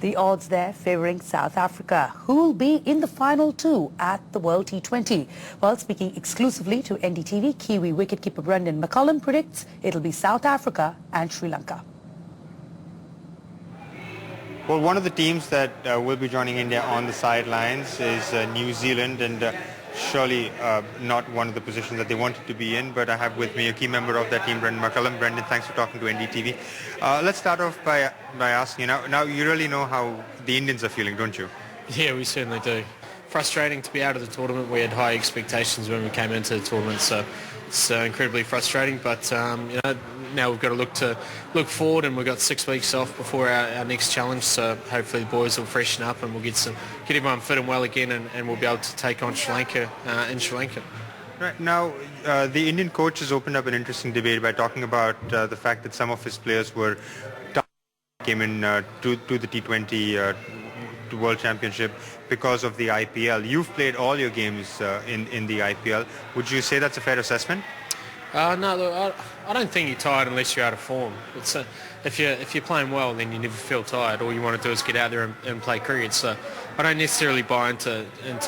The odds there favouring South Africa, who will be in the final two at the World T20. Well, speaking exclusively to NDTV, Kiwi wicket-keeper Brendan McCullum predicts it'll be South Africa and Sri Lanka. Well, one of the teams that will be joining India on the sidelines is New Zealand, and surely not one of the positions that they wanted to be in, but I have with me a key member of that team, Brendan McCullum. Brendan, thanks for talking to NDTV. Let's start off by asking you, now you really know how the Indians are feeling, don't you? Yeah, we certainly do. Frustrating to be out of the tournament. We had high expectations when we came into the tournament, so it's incredibly frustrating, but now we've got to look forward, and we've got 6 weeks off before our next challenge, so hopefully the boys will freshen up and we'll get everyone fit and well again, and we'll be able to take on Sri Lanka in Sri Lanka. Right. Now, the Indian coach has opened up an interesting debate by talking about the fact that some of his players came in to the T20 to World Championship because of the IPL. You've played all your games in the IPL. Would you say that's a fair assessment? No, look, I don't think you're tired unless you're out of form. If you're playing well, then you never feel tired. All you want to do is get out there and play cricket. So I don't necessarily buy into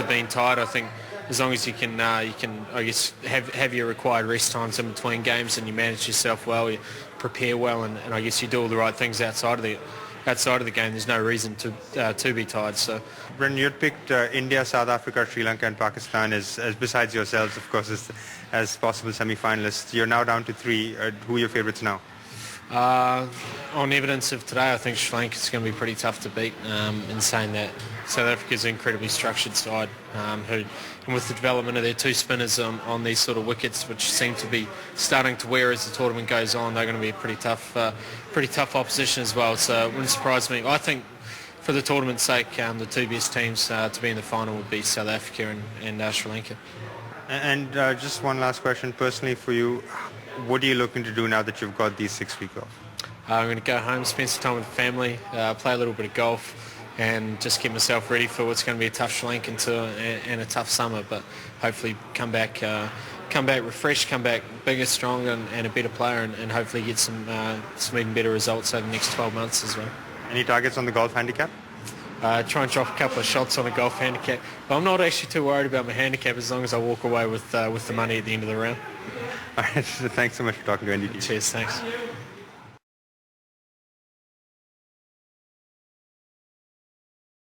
being tired. I think as long as you can I guess have your required rest times in between games, and you manage yourself well, you prepare well, and I guess you do all the right things outside of the game, there's no reason to be tired. So, Brendan, you had picked India, South Africa, Sri Lanka and Pakistan as besides yourselves, of course, as possible semi-finalists. You're now down to 3. Who are your favourites now? On evidence of today, I think Sri Lanka is going to be pretty tough to beat. In saying that, South Africa's an incredibly structured side, and with the development of their 2 spinners on these sort of wickets, which seem to be starting to wear as the tournament goes on, they're going to be a pretty tough opposition as well. So it wouldn't surprise me. I think for the tournament's sake, the 2 best teams to be in the final would be South Africa and Sri Lanka. And just one last question, personally for you, what are you looking to do now that you've got these 6 weeks off? I'm going to go home, spend some time with the family, play a little bit of golf, and just get myself ready for what's going to be a tough Sri Lankan tour and a tough summer, but hopefully come back refreshed, come back bigger, stronger, and a better player, and hopefully get some even better results over the next 12 months as well. Any targets on the golf handicap? Try and drop a couple of shots on a golf handicap. But I'm not actually too worried about my handicap as long as I walk away with the money at the end of the round. All right, thanks so much for talking to NDTV. Cheers, thanks.